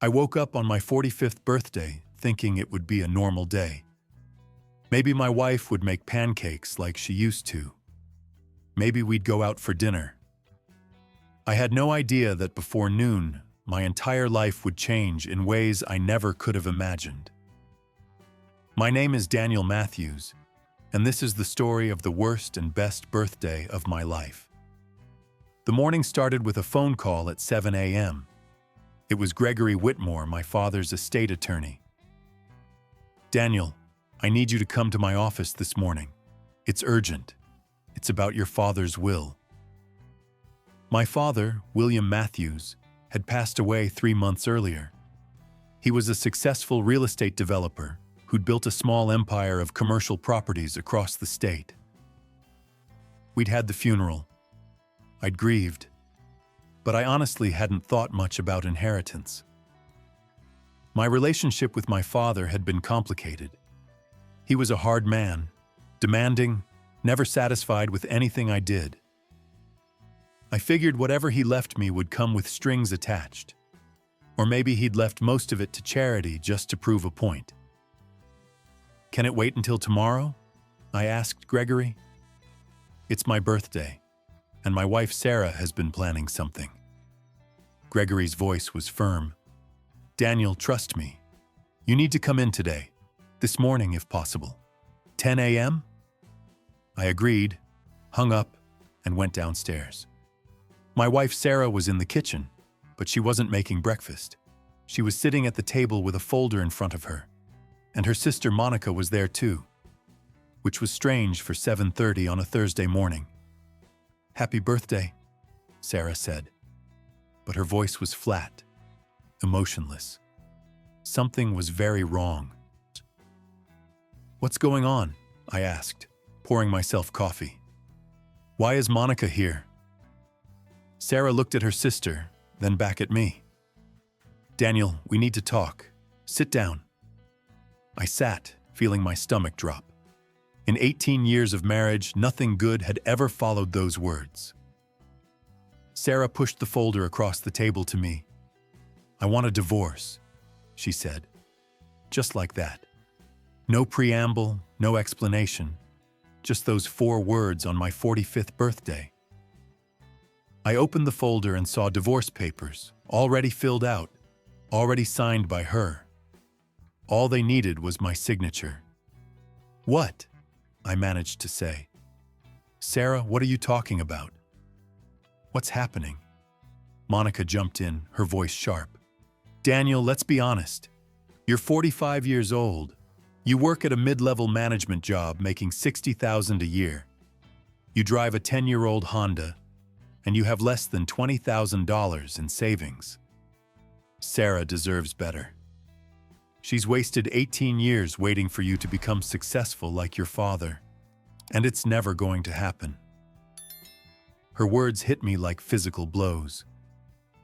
I woke up on my 45th birthday thinking it would be a normal day. Maybe my wife would make pancakes like she used to. Maybe we'd go out for dinner. I had no idea that before noon, my entire life would change in ways I never could have imagined. My name is Daniel Matthews, and this is the story of the worst and best birthday of my life. The morning started with a phone call at 7 a.m. It was Gregory Whitmore, my father's estate attorney. "Daniel, I need you to come to my office this morning. It's urgent. It's about your father's will." My father, William Matthews, had passed away 3 months earlier. He was a successful real estate developer who'd built a small empire of commercial properties across the state. We'd had the funeral. I'd grieved, but I honestly hadn't thought much about inheritance. My relationship with my father had been complicated. He was a hard man, demanding, never satisfied with anything I did. I figured whatever he left me would come with strings attached. Or maybe he'd left most of it to charity just to prove a point. "Can it wait until tomorrow?" I asked Gregory. "It's my birthday, and my wife Sarah has been planning something." Gregory's voice was firm. "Daniel, trust me. You need to come in today, this morning if possible. 10 a.m.? I agreed, hung up, and went downstairs. My wife Sarah was in the kitchen, but she wasn't making breakfast. She was sitting at the table with a folder in front of her, and her sister Monica was there too, which was strange for 7:30 on a Thursday morning. "Happy birthday," Sarah said, but her voice was flat, emotionless. Something was very wrong. "What's going on?" I asked, pouring myself coffee. "Why is Monica here?" Sarah looked at her sister, then back at me. "Daniel, we need to talk. Sit down." I sat, feeling my stomach drop. In 18 years of marriage, nothing good had ever followed those words. Sarah pushed the folder across the table to me. "I want a divorce," she said. Just like that. No preamble, no explanation. Just those 4 words on my 45th birthday. I opened the folder and saw divorce papers, already filled out, already signed by her. All they needed was my signature. "What?" I managed to say. "Sarah, what are you talking about? What's happening?" Monica jumped in, her voice sharp. "Daniel, let's be honest. You're 45 years old. You work at a mid-level management job making $60,000 a year. You drive a 10-year-old Honda, and you have less than $20,000 in savings. Sarah deserves better. She's wasted 18 years waiting for you to become successful like your father, and it's never going to happen." Her words hit me like physical blows.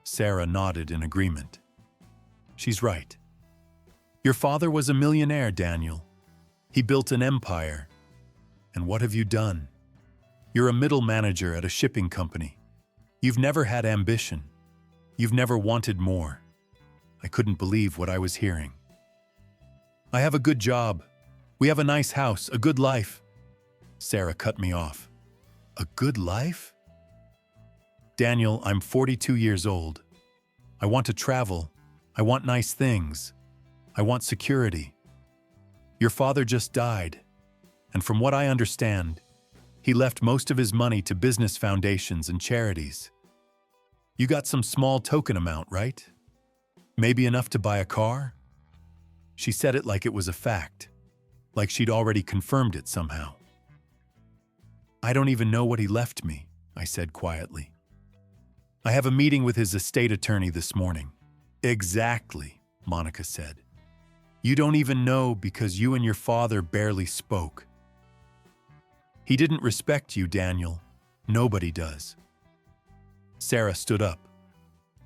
Sarah nodded in agreement. "She's right. Your father was a millionaire, Daniel. He built an empire. And what have you done? You're a middle manager at a shipping company. You've never had ambition. You've never wanted more." I couldn't believe what I was hearing. "I have a good job. We have a nice house, a good life." Sarah cut me off. "A good life?" "Daniel, I'm 42 years old. I want to travel. I want nice things. I want security. Your father just died, and from what I understand, he left most of his money to business foundations and charities. You got some small token amount, right? Maybe enough to buy a car?" She said it like it was a fact, like she'd already confirmed it somehow. "I don't even know what he left me," I said quietly. "I have a meeting with his estate attorney this morning." "Exactly," Monica said. "You don't even know because you and your father barely spoke. He didn't respect you, Daniel. Nobody does." Sarah stood up.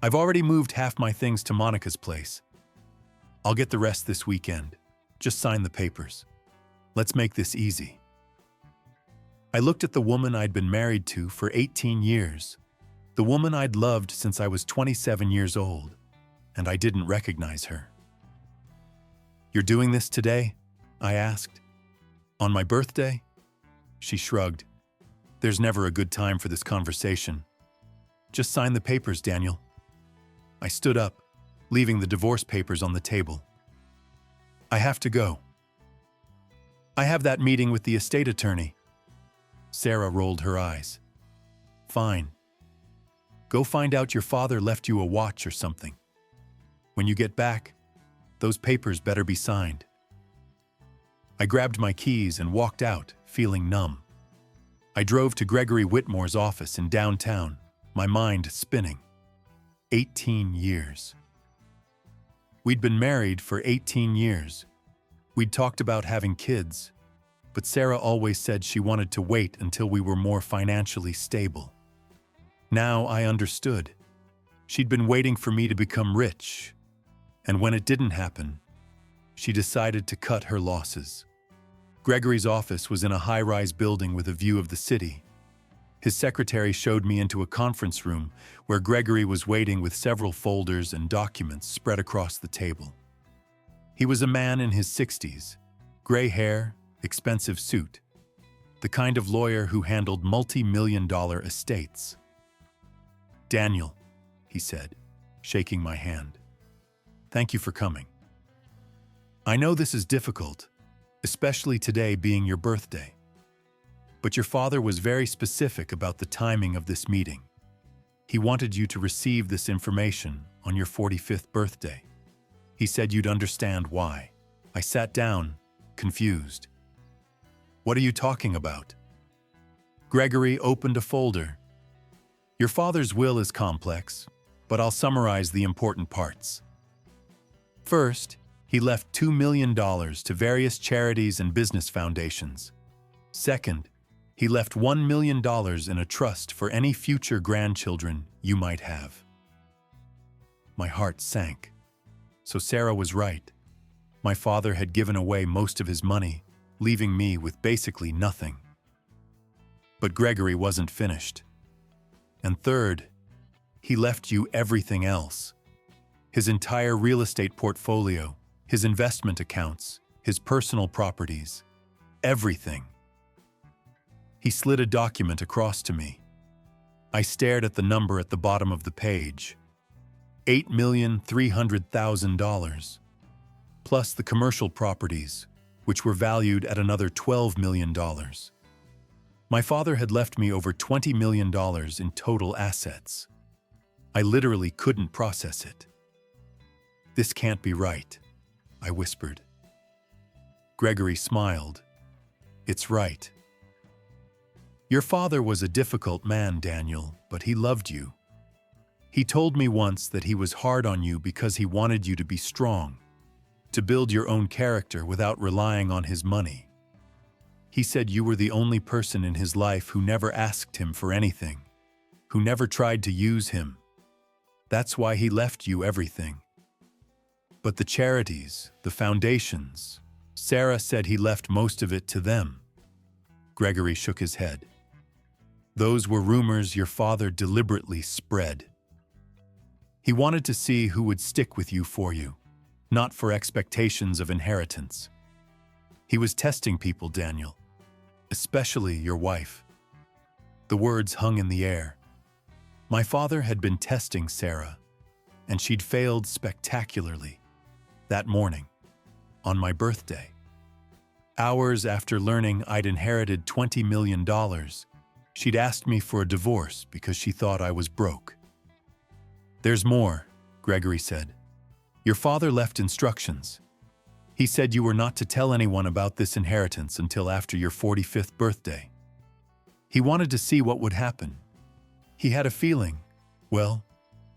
"I've already moved half my things to Monica's place. I'll get the rest this weekend. Just sign the papers. Let's make this easy." I looked at the woman I'd been married to for 18 years, the woman I'd loved since I was 27 years old. and I didn't recognize her. "You're doing this today?" I asked. "On my birthday?" She shrugged. "There's never a good time for this conversation. Just sign the papers, Daniel." I stood up, leaving the divorce papers on the table. "I have to go. I have that meeting with the estate attorney." Sarah rolled her eyes. "Fine. Go find out your father left you a watch or something. When you get back, those papers better be signed." I grabbed my keys and walked out, feeling numb. I drove to Gregory Whitmore's office in downtown, my mind spinning. 18 years. We'd been married for 18 years. We'd talked about having kids, but Sarah always said she wanted to wait until we were more financially stable. Now I understood. She'd been waiting for me to become rich, and when it didn't happen, she decided to cut her losses. Gregory's office was in a high-rise building with a view of the city. His secretary showed me into a conference room where Gregory was waiting with several folders and documents spread across the table. He was a man in his 60s, gray hair, expensive suit, the kind of lawyer who handled multi-million-dollar estates. "Daniel," he said, shaking my hand. "Thank you for coming. I know this is difficult, especially today being your birthday. But your father was very specific about the timing of this meeting. He wanted you to receive this information on your 45th birthday. He said you'd understand why." I sat down, confused. "What are you talking about?" Gregory opened a folder. "Your father's will is complex, but I'll summarize the important parts. First, he left $2 million to various charities and business foundations. Second, he left $1 million in a trust for any future grandchildren you might have." My heart sank. So Sarah was right. My father had given away most of his money, leaving me with basically nothing. But Gregory wasn't finished. And third, he left you everything else. His entire real estate portfolio, his investment accounts, his personal properties, everything. He slid a document across to me. I stared at the number at the bottom of the page. $8,300,000, plus the commercial properties, which were valued at another $12 million. My father had left me over $20 million in total assets. I literally couldn't process it. "This can't be right," I whispered. Gregory smiled. "It's right. Your father was a difficult man, Daniel, but he loved you. He told me once that he was hard on you because he wanted you to be strong, to build your own character without relying on his money. He said you were the only person in his life who never asked him for anything, who never tried to use him. That's why he left you everything. But the charities, the foundations, Sarah said he left most of it to them." Gregory shook his head. "Those were rumors your father deliberately spread. He wanted to see who would stick with you for you, not for expectations of inheritance. He was testing people, Daniel, especially your wife." The words hung in the air. My father had been testing Sarah, and she'd failed spectacularly. That morning, on my birthday, hours after learning I'd inherited $20 million, she'd asked me for a divorce because she thought I was broke. "There's more," Gregory said. "Your father left instructions. He said you were not to tell anyone about this inheritance until after your 45th birthday. He wanted to see what would happen. He had a feeling. Well,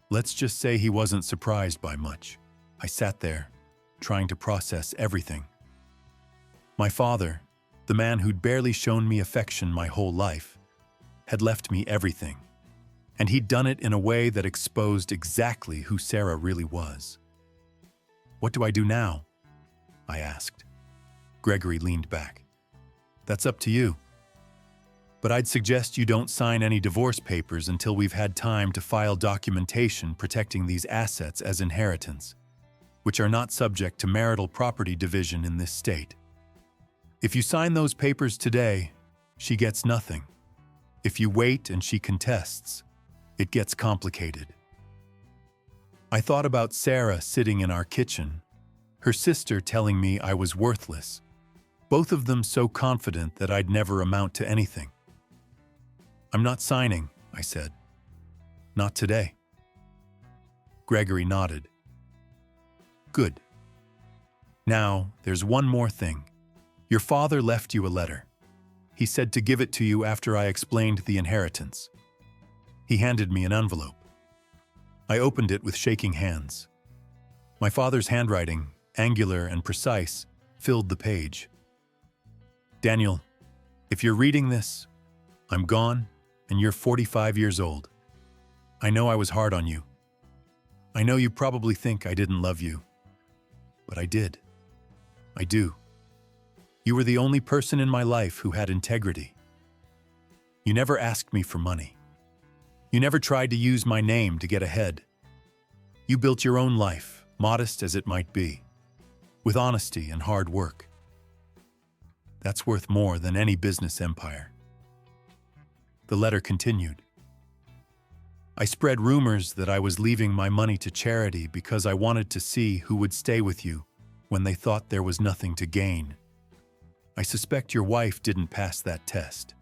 let's just say he wasn't surprised by much." I sat there, trying to process everything. My father, the man who'd barely shown me affection my whole life, had left me everything. And he'd done it in a way that exposed exactly who Sarah really was. "What do I do now?" I asked. Gregory leaned back. "That's up to you. But I'd suggest you don't sign any divorce papers until we've had time to file documentation protecting these assets as inheritance, which are not subject to marital property division in this state. If you sign those papers today, she gets nothing. If you wait and she contests, it gets complicated. I thought about Sarah sitting in our kitchen, her sister telling me I was worthless, both of them so confident that I'd never amount to anything. "I'm not signing," I said. "Not today." Gregory nodded. "Good. Now, there's one more thing. Your father left you a letter. He said to give it to you after I explained the inheritance. He handed me an envelope. I opened it with shaking hands. My father's handwriting, angular and precise, filled the page. "Daniel, if you're reading this, I'm gone and you're 45 years old. I know I was hard on you. I know you probably think I didn't love you. But I did. I do. You were the only person in my life who had integrity. You never asked me for money. You never tried to use my name to get ahead. You built your own life, modest as it might be, with honesty and hard work. That's worth more than any business empire." The letter continued. "I spread rumors that I was leaving my money to charity because I wanted to see who would stay with you when they thought there was nothing to gain. I suspect your wife didn't pass that test.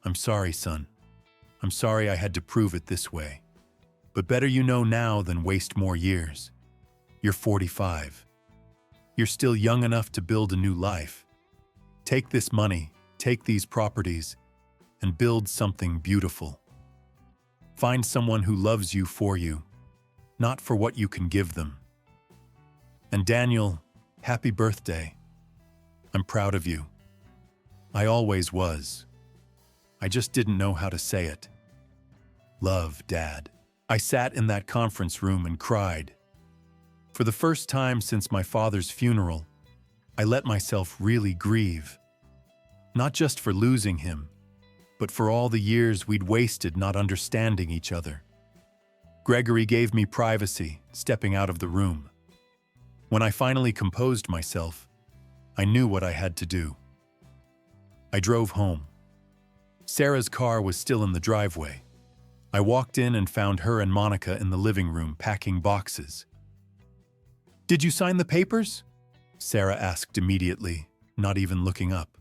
I'm sorry, son. I'm sorry I had to prove it this way. But better you know now than waste more years. You're 45. You're still young enough to build a new life. Take this money, take these properties, and build something beautiful. Find someone who loves you for you, not for what you can give them. And Daniel, happy birthday. I'm proud of you. I always was. I just didn't know how to say it. Love, Dad." I sat in that conference room and cried. For the first time since my father's funeral, I let myself really grieve. Not just for losing him, but for all the years we'd wasted not understanding each other. Gregory gave me privacy, stepping out of the room. When I finally composed myself, I knew what I had to do. I drove home. Sarah's car was still in the driveway. I walked in and found her and Monica in the living room packing boxes. "Did you sign the papers?" Sarah asked immediately, not even looking up.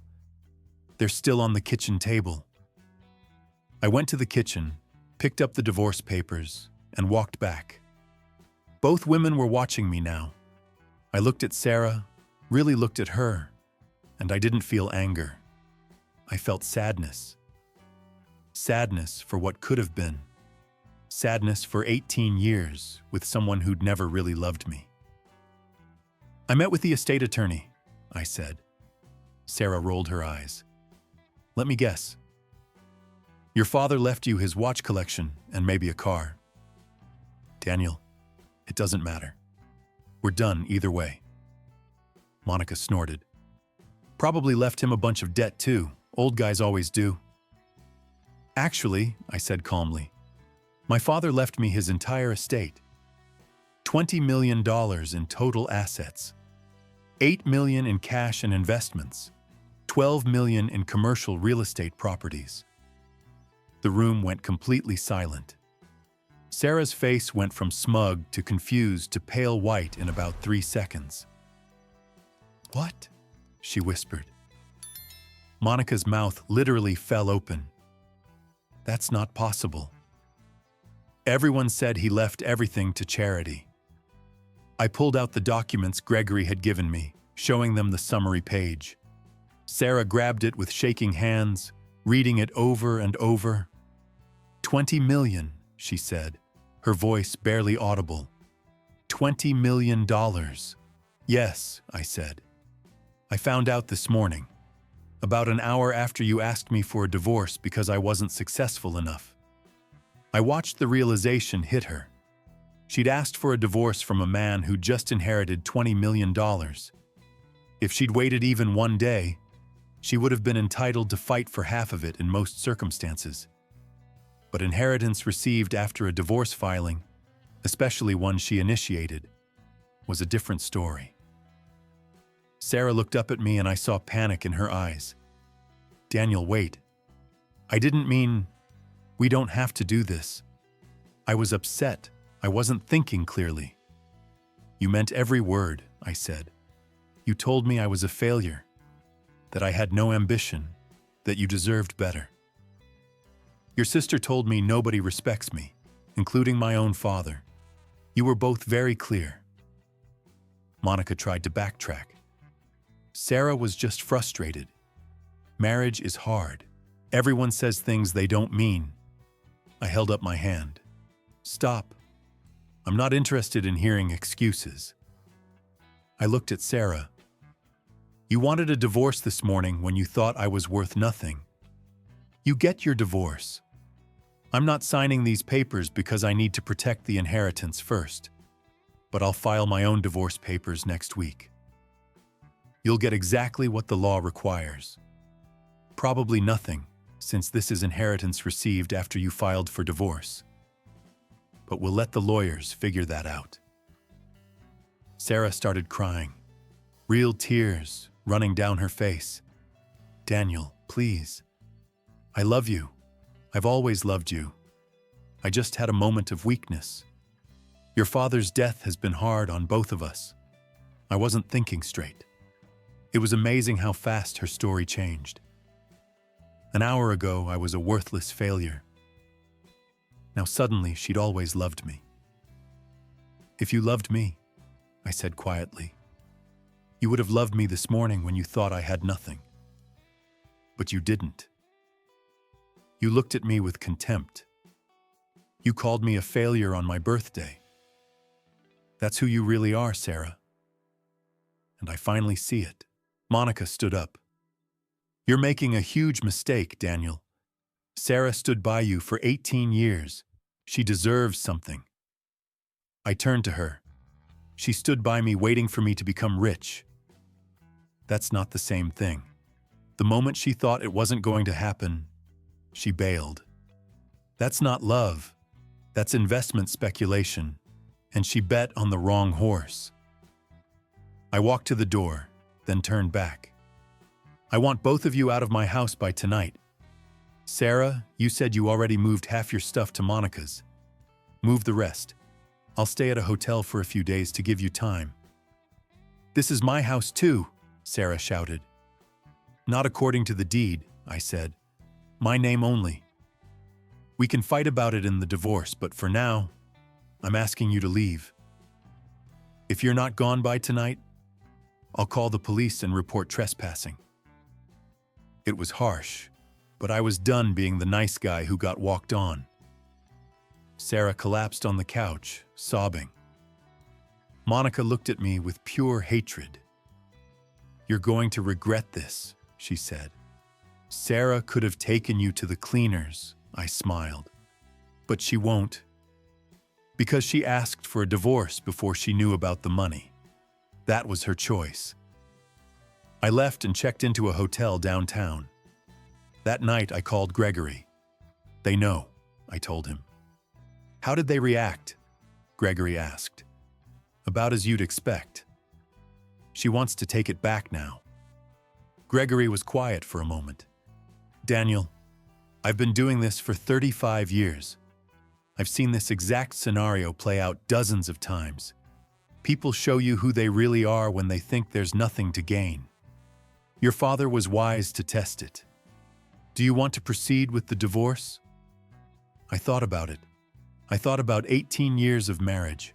"They're still on the kitchen table." I went to the kitchen, picked up the divorce papers, and walked back. Both women were watching me now. I looked at Sarah, really looked at her, and I didn't feel anger. I felt sadness. Sadness for what could have been. Sadness for 18 years with someone who'd never really loved me. "I met with the estate attorney," I said. Sarah rolled her eyes. "Let me guess. Your father left you his watch collection and maybe a car." "Daniel, it doesn't matter. We're done either way." Monica snorted. "Probably left him a bunch of debt too. Old guys always do." "Actually," I said calmly, "my father left me his entire estate. $20 million in total assets. $8 million in cash and investments. $12 million in commercial real estate properties." The room went completely silent. Sarah's face went from smug to confused to pale white in about 3 seconds. "What?" she whispered. Monica's mouth literally fell open. "That's not possible. Everyone said he left everything to charity." I pulled out the documents Gregory had given me, showing them the summary page. Sarah grabbed it with shaking hands, reading it over and over. $20 million, she said, her voice barely audible. $20 million. "Yes," I said. "I found out this morning, about an hour after you asked me for a divorce because I wasn't successful enough." I watched the realization hit her. She'd asked for a divorce from a man who just inherited $20 million. If she'd waited even one day, She would have been entitled to fight for half of it in most circumstances. But inheritance received after a divorce filing, especially one she initiated, was a different story. Sarah looked up at me and I saw panic in her eyes. "Daniel, wait. I didn't mean, we don't have to do this." I was upset. I wasn't thinking clearly. "You meant every word," I said. "You told me I was a failure, that I had no ambition, that you deserved better. Your sister told me nobody respects me, including my own father. You were both very clear." Monica tried to backtrack. Sarah was just frustrated. Marriage is hard. Everyone says things they don't mean. I held up my hand. "Stop. I'm not interested in hearing excuses." I looked at Sarah. "You wanted a divorce this morning when you thought I was worth nothing. You get your divorce. I'm not signing these papers because I need to protect the inheritance first, but I'll file my own divorce papers next week. You'll get exactly what the law requires. Probably nothing, since this is inheritance received after you filed for divorce. But we'll let the lawyers figure that out." Sarah started crying, real tears running down her face. "Daniel, please. I love you. I've always loved you. I just had a moment of weakness. Your father's death has been hard on both of us. I wasn't thinking straight." It was amazing how fast her story changed. An hour ago, I was a worthless failure. Now suddenly, she'd always loved me. "If you loved me," I said quietly, "you would have loved me this morning when you thought I had nothing. But you didn't. You looked at me with contempt. You called me a failure on my birthday. That's who you really are, Sarah. And I finally see it." Monica stood up. "You're making a huge mistake, Daniel. Sarah stood by you for 18 years. She deserves something." I turned to her. "She stood by me waiting for me to become rich. That's not the same thing. The moment she thought it wasn't going to happen, she bailed. That's not love. That's investment speculation. And she bet on the wrong horse." I walked to the door, then turned back. "I want both of you out of my house by tonight. Sarah, you said you already moved half your stuff to Monica's. Move the rest. I'll stay at a hotel for a few days to give you time." "This is my house too," Sarah shouted. "Not according to the deed," I said. "My name only. We can fight about it in the divorce, but for now, I'm asking you to leave. If you're not gone by tonight, I'll call the police and report trespassing." It was harsh, but I was done being the nice guy who got walked on. Sarah collapsed on the couch, sobbing. Monica looked at me with pure hatred. "You're going to regret this," she said. "Sarah could have taken you to the cleaners," I smiled. "But she won't. Because she asked for a divorce before she knew about the money. That was her choice." I left and checked into a hotel downtown. That night I called Gregory. "They know," I told him. "How did they react?" Gregory asked. "About as you'd expect. She wants to take it back now." Gregory was quiet for a moment. "Daniel, I've been doing this for 35 years. I've seen this exact scenario play out dozens of times. People show you who they really are when they think there's nothing to gain. Your father was wise to test it. Do you want to proceed with the divorce?" I thought about it. I thought about 18 years of marriage.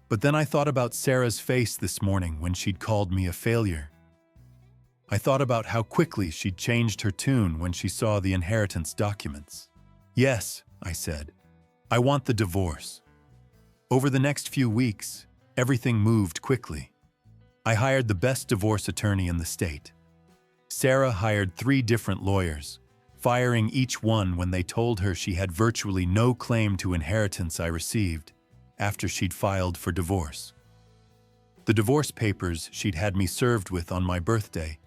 But then I thought about Sarah's face this morning when she'd called me a failure. I thought about how quickly she'd changed her tune when she saw the inheritance documents. "Yes," I said, "I want the divorce." Over the next few weeks, everything moved quickly. I hired the best divorce attorney in the state. Sarah hired 3 different lawyers, firing each one when they told her she had virtually no claim to inheritance I received after she'd filed for divorce. The divorce papers she'd had me served with on my birthday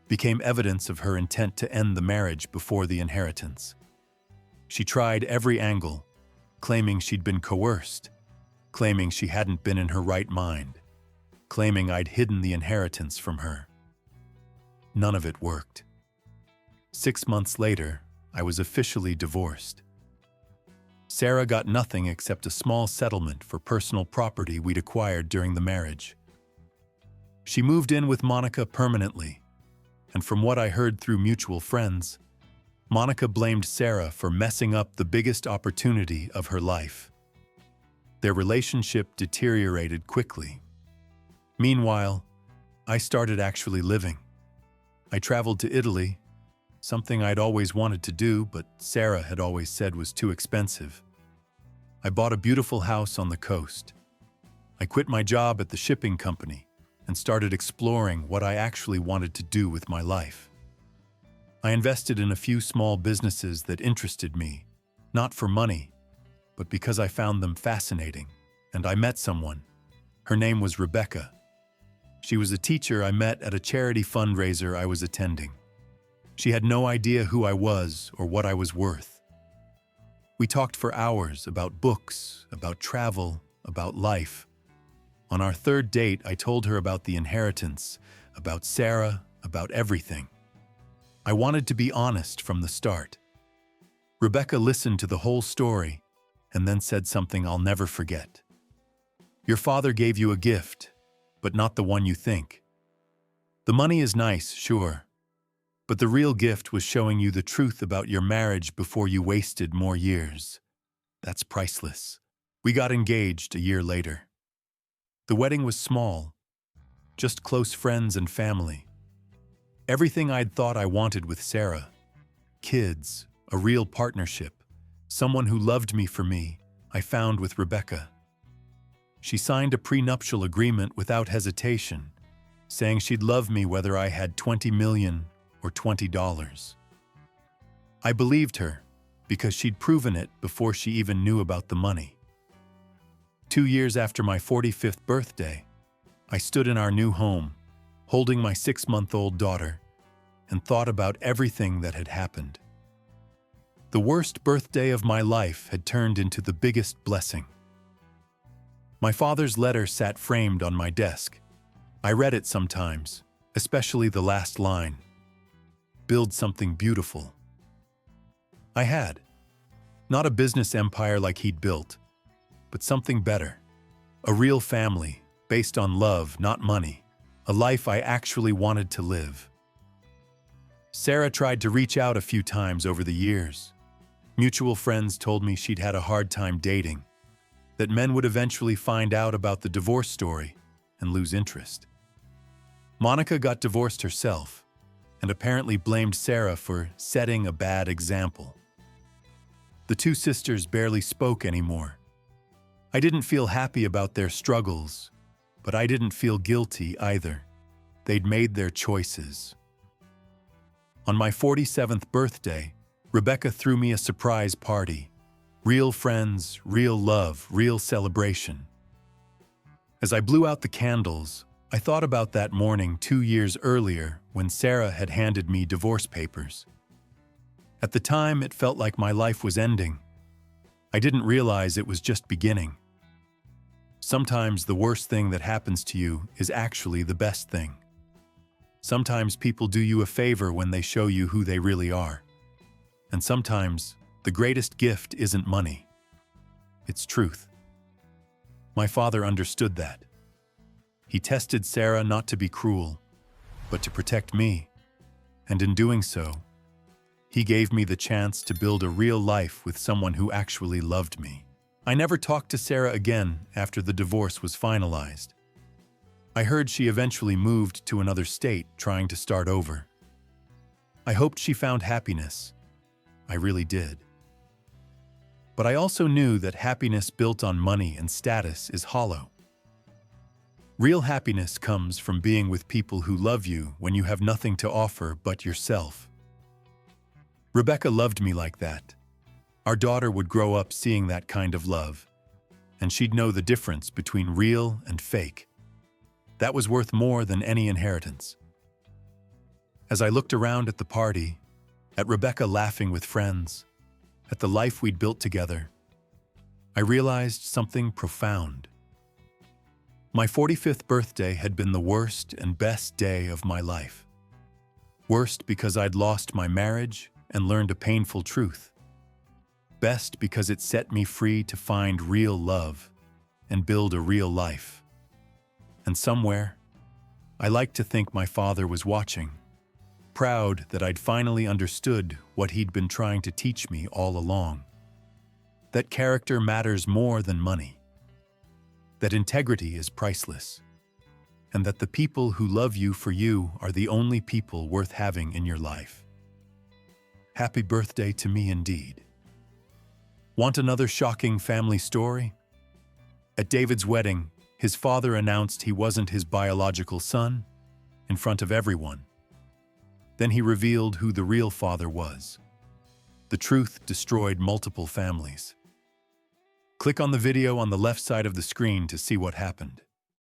became evidence of her intent to end the marriage before the inheritance. She tried every angle, claiming she'd been coerced, claiming she hadn't been in her right mind, claiming I'd hidden the inheritance from her. None of it worked. 6 months later, I was officially divorced. Sarah got nothing except a small settlement for personal property we'd acquired during the marriage. She moved in with Monica permanently, and from what I heard through mutual friends, Monica blamed Sarah for messing up the biggest opportunity of her life. Their relationship deteriorated quickly. Meanwhile, I started actually living. I traveled to Italy, something I'd always wanted to do, but Sarah had always said was too expensive. I bought a beautiful house on the coast. I quit my job at the shipping company and started exploring what I actually wanted to do with my life. I invested in a few small businesses that interested me, not for money, but because I found them fascinating, and I met someone. Her name was Rebecca. She was a teacher I met at a charity fundraiser I was attending. She had no idea who I was or what I was worth. We talked for hours about books, about travel, about life. On our third date, I told her about the inheritance, about Sarah, about everything. I wanted to be honest from the start. Rebecca listened to the whole story and then said something I'll never forget. Your father gave you a gift, but not the one you think. The money is nice, sure, but the real gift was showing you the truth about your marriage before you wasted more years. That's priceless. We got engaged a year later. The wedding was small, just close friends and family. Everything I'd thought I wanted with Sarah. Kids, a real partnership, someone who loved me for me, I found with Rebecca. She signed a prenuptial agreement without hesitation, saying she'd love me whether I had $20 million or $20. I believed her because she'd proven it before she even knew about the money. 2 years after my 45th birthday, I stood in our new home, holding my 6-month-old daughter, and thought about everything that had happened. The worst birthday of my life had turned into the biggest blessing. My father's letter sat framed on my desk. I read it sometimes, especially the last line. Build something beautiful. I had. Not a business empire like he'd built, but something better. A real family, based on love, not money. A life I actually wanted to live. Sarah tried to reach out a few times over the years. Mutual friends told me she'd had a hard time dating, that men would eventually find out about the divorce story and lose interest. Monica got divorced herself and apparently blamed Sarah for setting a bad example. The two sisters barely spoke anymore. I didn't feel happy about their struggles, but I didn't feel guilty either. They'd made their choices. On my 47th birthday, Rebecca threw me a surprise party. Real friends, real love, real celebration. As I blew out the candles, I thought about that morning 2 years earlier when Sarah had handed me divorce papers. At the time, it felt like my life was ending. I didn't realize it was just beginning. Sometimes the worst thing that happens to you is actually the best thing. Sometimes people do you a favor when they show you who they really are. And sometimes the greatest gift isn't money. It's truth. My father understood that. He tested Sarah not to be cruel, but to protect me. And in doing so, he gave me the chance to build a real life with someone who actually loved me. I never talked to Sarah again after the divorce was finalized. I heard she eventually moved to another state, trying to start over. I hoped she found happiness. I really did. But I also knew that happiness built on money and status is hollow. Real happiness comes from being with people who love you when you have nothing to offer but yourself. Rebecca loved me like that. Our daughter would grow up seeing that kind of love, and she'd know the difference between real and fake. That was worth more than any inheritance. As I looked around at the party, at Rebecca laughing with friends, at the life we'd built together, I realized something profound. My 45th birthday had been the worst and best day of my life. Worst because I'd lost my marriage and learned a painful truth. Best because it set me free to find real love and build a real life. And somewhere, I like to think my father was watching, proud that I'd finally understood what he'd been trying to teach me all along. That character matters more than money. That integrity is priceless. And that the people who love you for you are the only people worth having in your life. Happy birthday to me indeed. Want another shocking family story? At David's wedding, his father announced he wasn't his biological son in front of everyone. Then he revealed who the real father was. The truth destroyed multiple families. Click on the video on the left side of the screen to see what happened.